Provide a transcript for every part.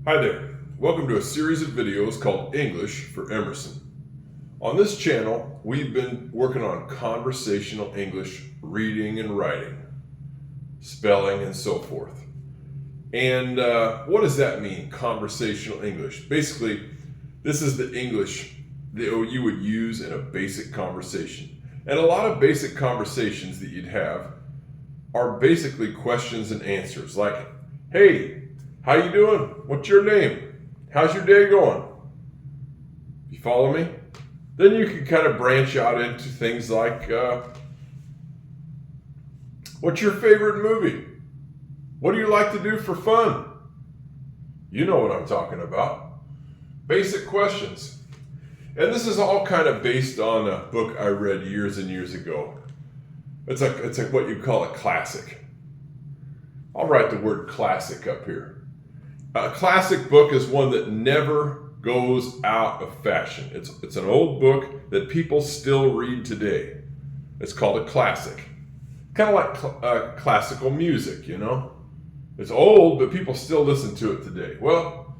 Hi there. Welcome to a series of videos called English for Emerson. On this channel, we've been working on conversational English, reading and writing, spelling, and so forth. And what does that mean, conversational English? Basically, this is the English that you would use in a basic conversation. And a lot of basic conversations that you'd have are basically questions and answers, like, hey, how you doing? What's your name? How's your day going? You follow me? Then you can kind of branch out into things like, what's your favorite movie? What do you like to do for fun? You know what I'm talking about. Basic questions. And this is all kind of based on a book I read years and years ago. It's like what you call a classic. I'll write the word classic up here. A classic book is one that never goes out of fashion. It's an old book that people still read today. It's called a classic. Kind of like classical music, you know? It's old, but people still listen to it today. Well,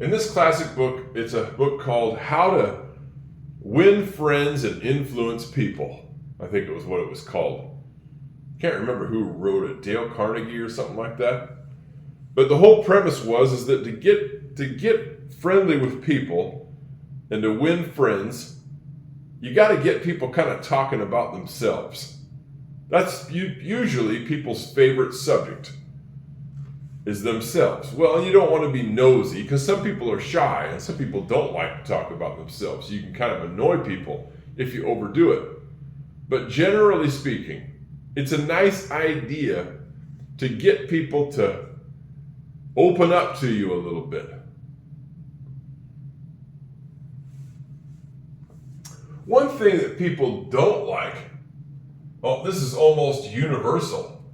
in this classic book, it's a book called How to Win Friends and Influence People. I think it was what it was called. Can't remember who wrote it, Dale Carnegie or something like that. But the whole premise is that to get friendly with people and to win friends, you got to get people kind of talking about themselves. That's usually people's favorite subject, is themselves. Well, you don't want to be nosy because some people are shy and some people don't like to talk about themselves. You can kind of annoy people if you overdo it. But generally speaking, it's a nice idea to get people to open up to you a little bit. One thing that people don't like, this is almost universal.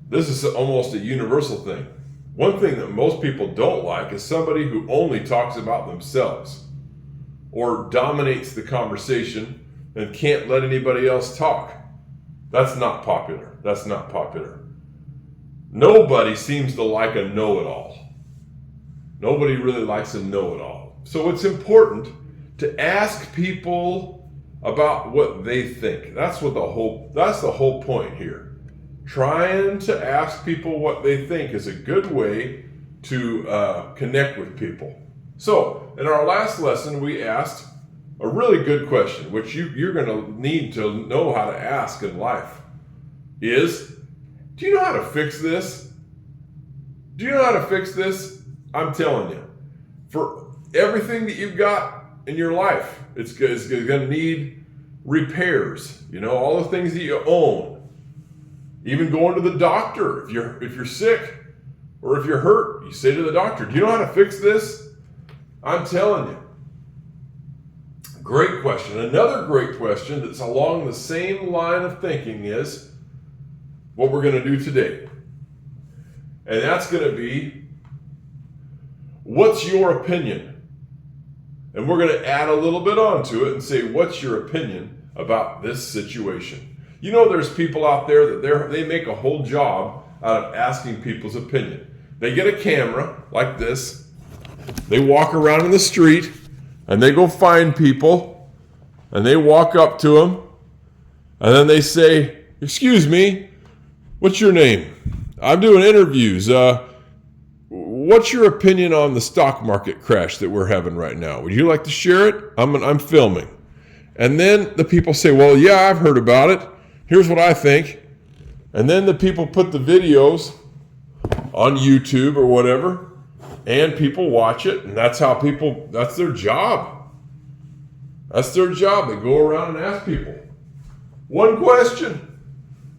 This is almost a universal thing. One thing that most people don't like is somebody who only talks about themselves or dominates the conversation and can't let anybody else talk. That's not popular. That's not popular. Nobody seems to like a know-it-all. Nobody really likes a know-it-all. So it's important to ask people about what they think. That's the whole point here. Trying to ask people what they think is a good way to connect with people. So in our last lesson, we asked a really good question, which you're going to need to know how to ask in life, is, do you know how to fix this? Do you know how to fix this? I'm telling you, for everything that you've got in your life, it's going to need repairs. You know, all the things that you own. Even going to the doctor, if you're sick or if you're hurt, you say to the doctor, do you know how to fix this? I'm telling you. Great question. Another great question that's along the same line of thinking is what we're going to do today. And that's going to be, what's your opinion? And we're going to add a little bit onto it and say, what's your opinion about this situation? You know, there's people out there that they make a whole job out of asking people's opinion. They get a camera like this, they walk around in the street, and they go find people, and they walk up to them, and then they say, excuse me, what's your name? I'm doing interviews. What's your opinion on the stock market crash that we're having right now? Would you like to share it? I'm filming. And then the people say, well, yeah, I've heard about it. Here's what I think. And then the people put the videos on YouTube or whatever, and people watch it, and that's their job. That's their job. They go around and ask people one question.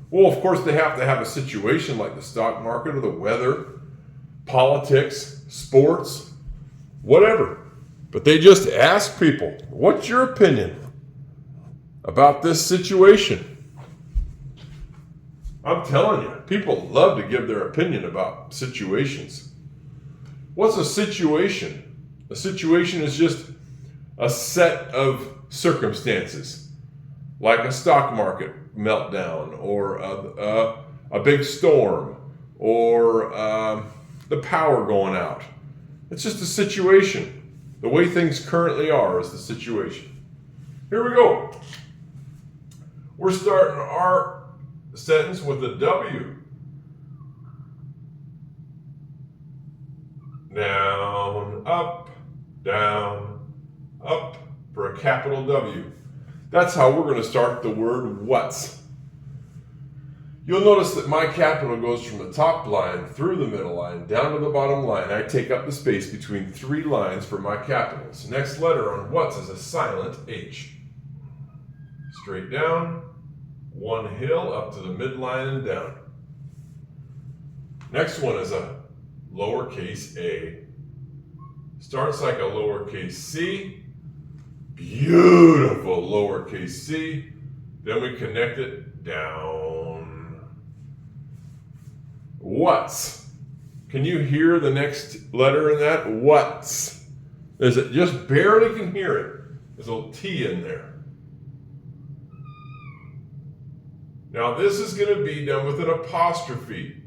Well, of course, they have to have a situation like the stock market or the weather, politics, sports, whatever. But they just ask people, what's your opinion about this situation? I'm telling you, people love to give their opinion about situations. What's a situation? A situation is just a set of circumstances, like a stock market meltdown or a big storm or the power going out It's just a situation. The way things currently are is the situation. Here we go. We're starting our sentence with a W. Down, up for a capital W. That's how we're going to start the word what's. You'll notice that my capital goes from the top line through the middle line down to the bottom line. I take up the space between three lines for my capitals. Next letter on what's is a silent H. Straight down, one hill up to the midline and down. Next one is a lowercase a. Starts like a lowercase c. Beautiful lowercase c. Then we connect it down. What's? Can you hear the next letter in that? What's? There's it, just barely can hear it. There's a little T in there. Now this is going to be done with an apostrophe,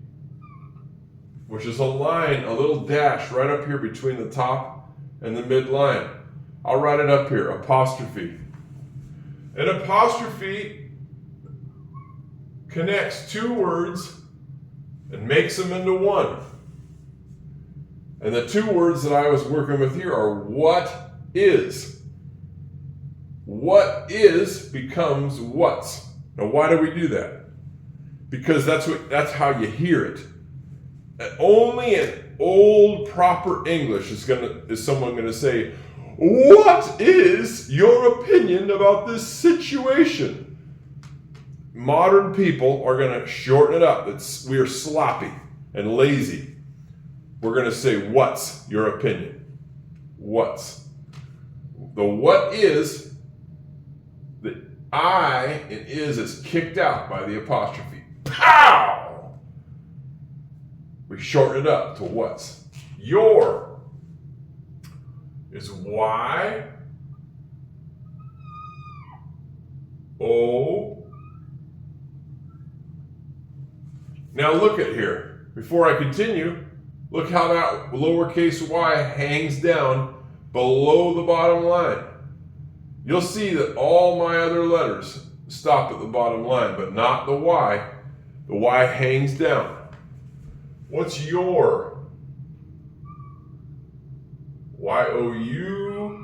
which is a line, a little dash right up here between the top and the midline. I'll write it up here, apostrophe. An apostrophe connects two words and makes them into one. And the two words that I was working with here are what is. What is becomes what's. Now why do we do that? Because that's how you hear it. And only in old proper English is someone gonna say, what is your opinion about this situation? Modern people are going to shorten it up. We are sloppy and lazy. We're going to say, what's your opinion? What's? The what is, the I in is kicked out by the apostrophe. Pow! We shorten it up to what's. Your is Y, O. Now look at here. Before I continue, look how that lowercase y hangs down below the bottom line. You'll see that all my other letters stop at the bottom line, but not the Y. The Y hangs down. What's your? Y-O-U-R.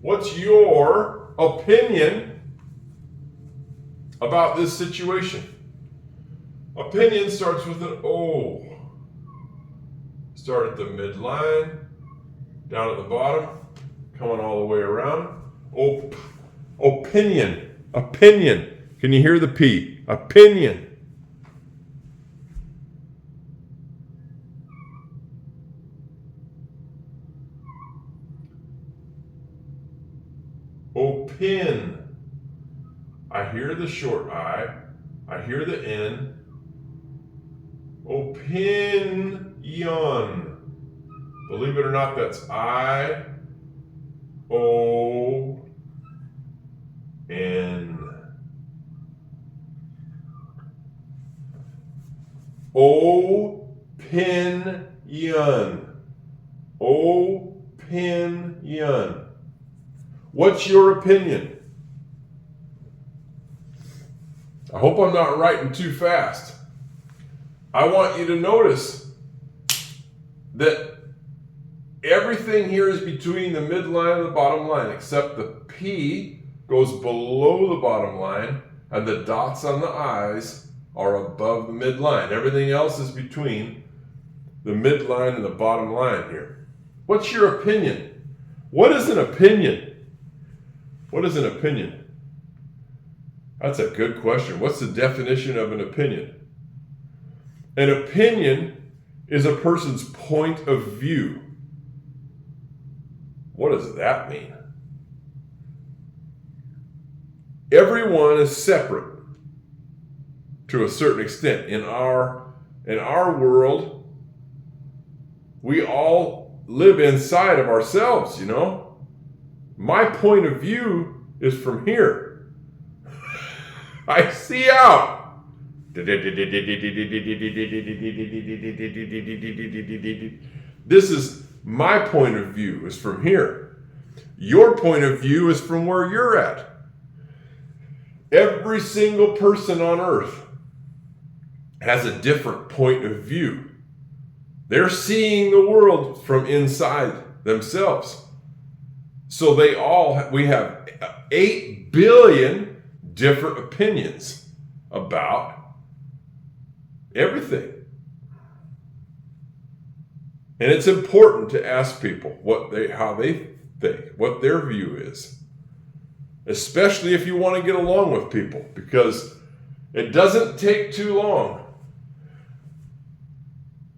What's your opinion about this situation? Opinion starts with an O. Start at the midline, down at the bottom, coming all the way around. Opinion. Opinion. Can you hear the P? Opinion. Opin. I hear the short I. I hear the N. Opinion. Believe it or not, that's I. O. N. Opinion. Opinion. What's your opinion? I hope I'm not writing too fast. I want you to notice that everything here is between the midline and the bottom line, except the P goes below the bottom line and the dots on the I's are above the midline. Everything else is between the midline and the bottom line here. What's your opinion? What is an opinion? What is an opinion? That's a good question. What's the definition of an opinion? An opinion is a person's point of view. What does that mean? Everyone is separate to a certain extent. In our world, we all live inside of ourselves, you know? My point of view is from here. I see out. This is my point of view, is from here. Your point of view is from where you're at. Every single person on earth has a different point of view. They're seeing the world from inside themselves. So we have 8 billion different opinions about everything. And it's important to ask people how they think, what their view is. Especially if you want to get along with people, because it doesn't take too long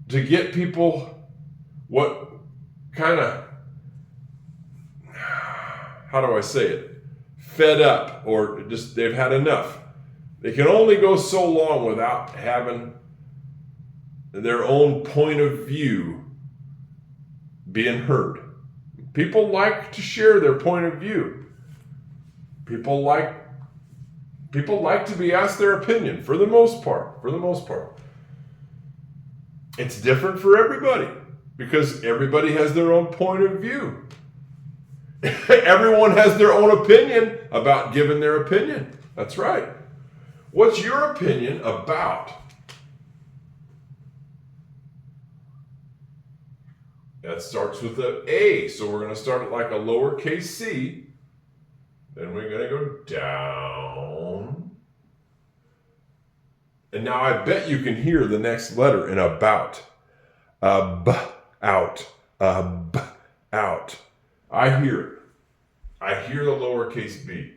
to get people how do I say it? Fed up, or just they've had enough. They can only go so long without having their own point of view being heard. People like to share their point of view. People like to be asked their opinion for the most part. It's different for everybody because everybody has their own point of view. Everyone has their own opinion about giving their opinion. That's right. What's your opinion about? That starts with an A, so we're going to start at like a lowercase c. Then we're going to go down. And now I bet you can hear the next letter in about. Out. Out. I hear it. I hear the lowercase b.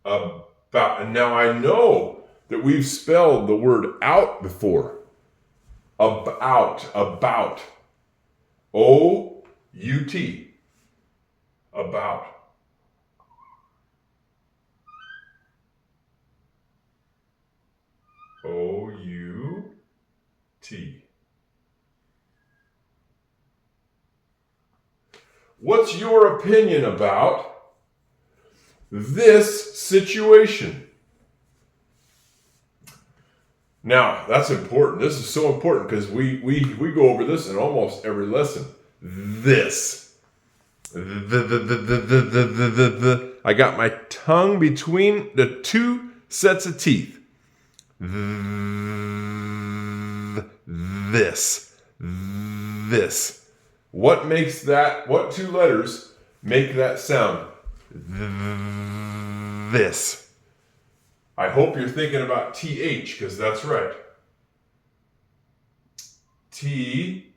About. And now I know that we've spelled the word out before. About. O-U-T. About. O-U-T. What's your opinion about this situation? Now, that's important. This is so important because we go over this in almost every lesson. This. I got my tongue between the two sets of teeth. This. What two letters make that sound? This. I hope you're thinking about TH, because that's right. T-H.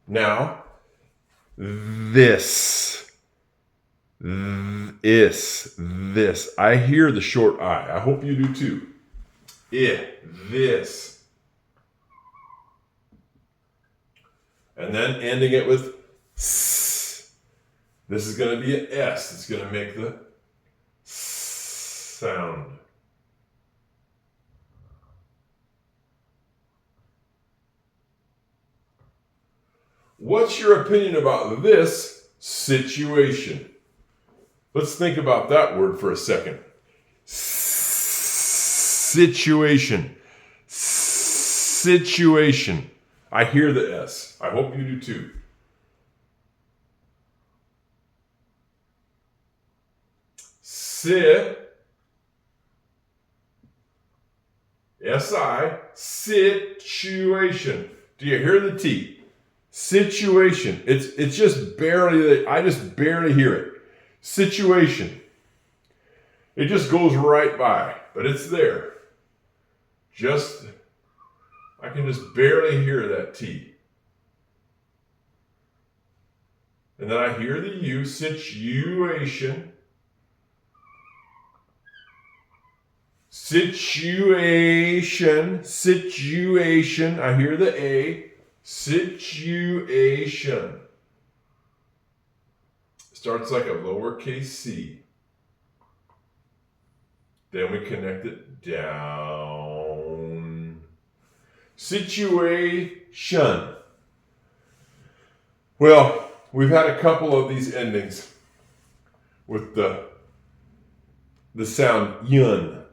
Now, this. This. I hear the short I. I hope you do too. This. And then ending it with S. This is going to be an S. It's going to make the sound. What's your opinion about this situation? Let's think about that word for a second. Situation. I hear the S. I hope you do too. S-I, situation. Do you hear the T? Situation. It's just barely, I just barely hear it. Situation. It just goes right by, but it's there. I can just barely hear that T. And then I hear the U, situation. Situation. I hear the A, situation. Starts like a lowercase c. Then we connect it down. Situation. Well, we've had a couple of these endings with the sound yun.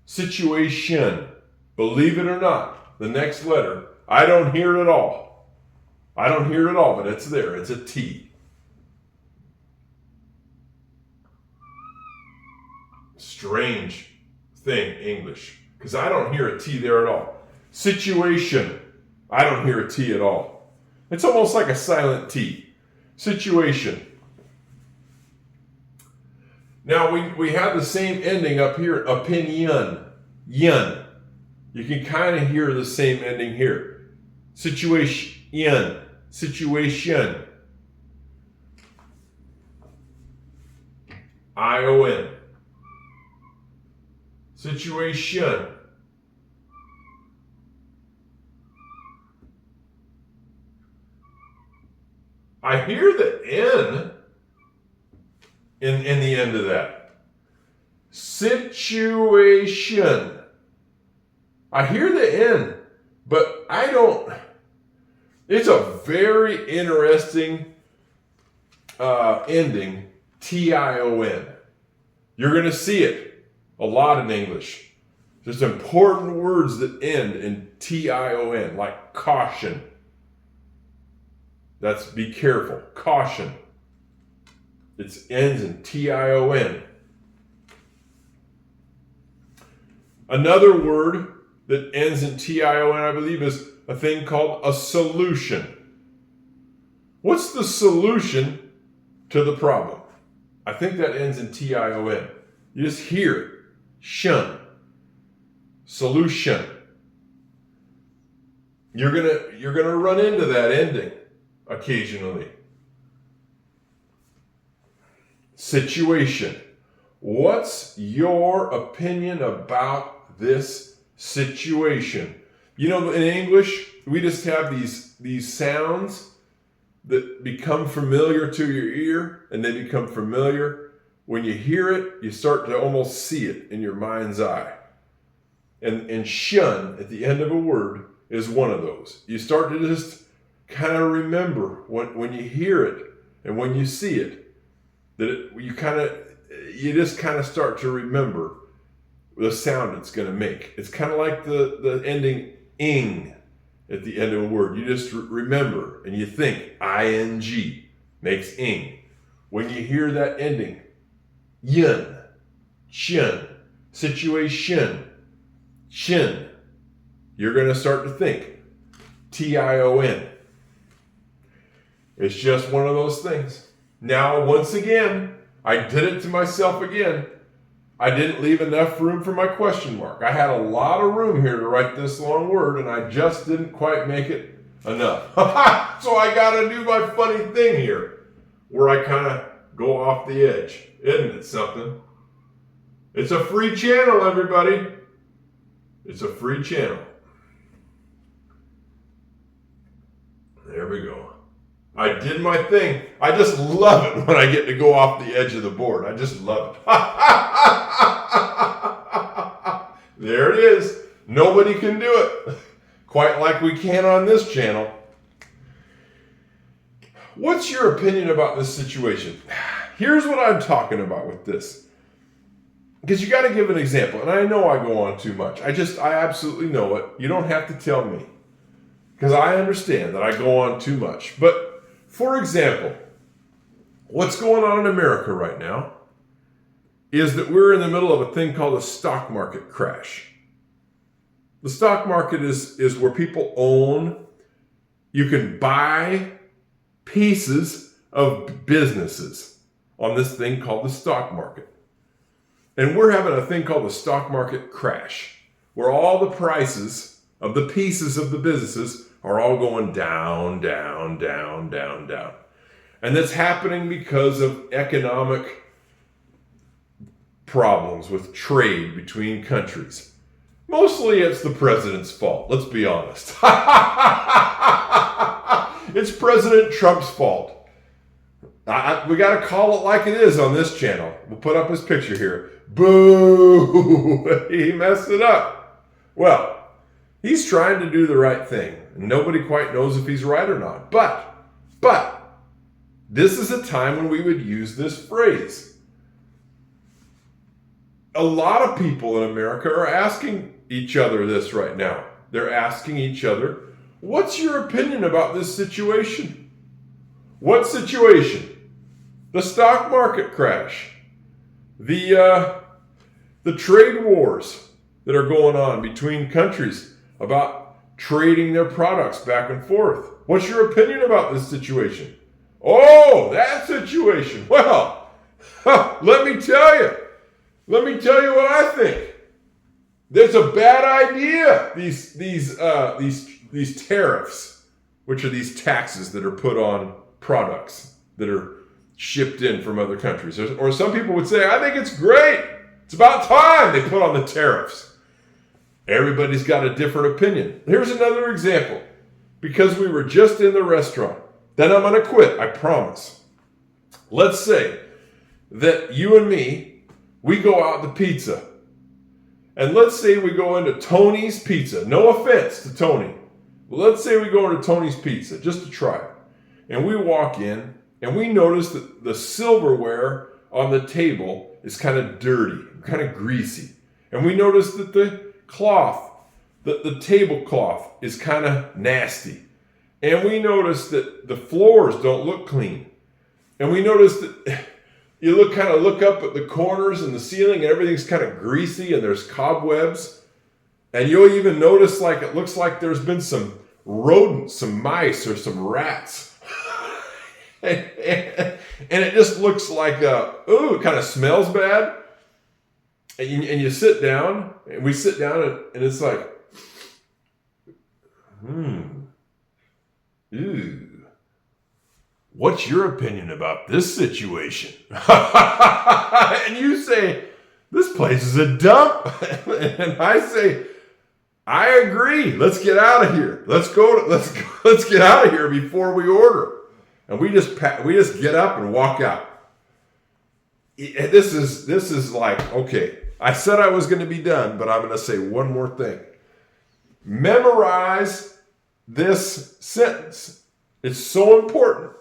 Situation. Believe it or not, the next letter, I don't hear it at all. I don't hear it at all, but it's there. It's a T. Strange thing, English, because I don't hear a T there at all. Situation. I don't hear a T at all. It's almost like a silent T. Situation. Now we have the same ending up here, opinion. Yun. You can kind of hear the same ending here. Situation. Situation. I-O-N. Situation. I hear the N in the end of that. Situation. I hear the N, but I don't. It's a very interesting ending, T-I-O-N. You're going to see it a lot in English. There's important words that end in T-I-O-N, like caution. That's be careful. Caution. It ends in T-I-O-N. Another word that ends in T-I-O-N, I believe, is a thing called a solution. What's the solution to the problem? I think that ends in T-I-O-N. You just hear it. Shun. Solution. You're gonna run into that ending occasionally. Situation. What's your opinion about this situation? You know, in English, we just have these sounds that become familiar to your ear, and they become familiar. When you hear it, you start to almost see it in your mind's eye. And shun at the end of a word is one of those. You start to just kind of remember when you hear it and when you see it, that you just kind of start to remember the sound it's going to make. It's kind of like the ending ing at the end of a word. You just remember and you think ing makes ing. When you hear that ending, yun, chin, situation, chin, you're going to start to think T-I-O-N. It's just one of those things. Now, once again, I did it to myself again. I didn't leave enough room for my question mark. I had a lot of room here to write this long word, and I just didn't quite make it enough. So I got to do my funny thing here, where I kind of go off the edge. Isn't it something? It's a free channel, everybody. It's a free channel. There we go. I did my thing. I just love it when I get to go off the edge of the board. I just love it. There it is. Nobody can do it quite like we can on this channel. What's your opinion about this situation? Here's what I'm talking about with this. Because you got to give an example. And I know I go on too much. I absolutely know it. You don't have to tell me. Because I understand that I go on too much. But for example, what's going on in America right now is that we're in the middle of a thing called a stock market crash. The stock market is where people own, you can buy pieces of businesses on this thing called the stock market. And we're having a thing called the stock market crash, where all the prices of the pieces of the businesses are all going down, down, down, down, down. And that's happening because of economic problems with trade between countries. Mostly it's the president's fault, let's be honest. It's President Trump's fault. We got to call it like it is on this channel. We'll put up his picture here. Boo! He messed it up. Well, He's trying to do the right thing. Nobody quite knows if he's right or not. But, this is a time when we would use this phrase. A lot of people in America are asking each other this right now. They're asking each other, what's your opinion about this situation? What situation? The stock market crash. The trade wars that are going on between countries about trading their products back and forth. What's your opinion about this situation? Oh, that situation. Well, let me tell you. Let me tell you what I think. There's a bad idea. These tariffs, which are these taxes that are put on products that are shipped in from other countries. Or some people would say, I think it's great. It's about time they put on the tariffs. Everybody's got a different opinion. Here's another example. Because we were just in the restaurant. Then I'm going to quit, I promise. Let's say that you and me, we go out to pizza. And let's say we go into Tony's Pizza. No offense to Tony. But let's say we go into Tony's Pizza just to try it. And we walk in and we notice that the silverware on the table is kind of dirty, kind of greasy. And we notice that the cloth, the tablecloth is kind of nasty. And we notice that the floors don't look clean. And we notice that you look up at the corners and the ceiling and everything's kind of greasy and there's cobwebs. And you'll even notice like it looks like there's been some rodents, some mice or some rats. and it just looks like, it kind of smells bad. And you sit down, and we sit down and it's like, Ew. What's your opinion about this situation? And you say, this place is a dump. And I say, I agree. Let's get out of here. Let's get out of here before we order. And we just get up and walk out. This is like, okay, I said I was going to be done, but I'm going to say one more thing. Memorize this sentence. It's so important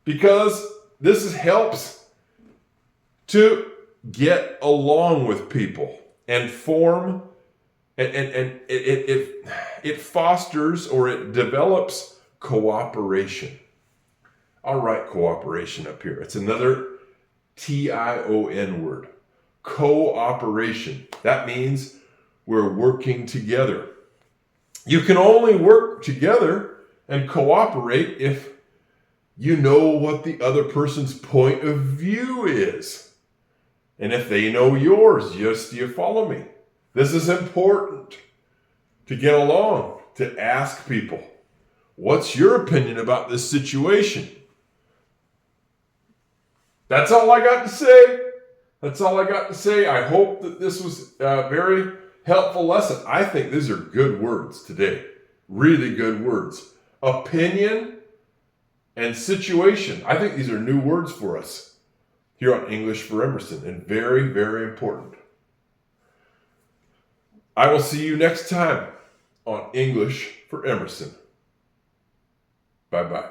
because this helps to get along with people and form and it fosters or it develops cooperation. I'll write cooperation up here. It's another T-I-O-N word. Cooperation. That means we're working together. You can only work together and cooperate if you know what the other person's point of view is. And if they know yours, do you follow me? This is important to get along, to ask people, what's your opinion about this situation? That's all I got to say. That's all I got to say. I hope that this was a very helpful lesson. I think these are good words today. Really good words. Opinion and situation. I think these are new words for us here on English for Emerson and very, very important. I will see you next time on English for Emerson. Bye-bye.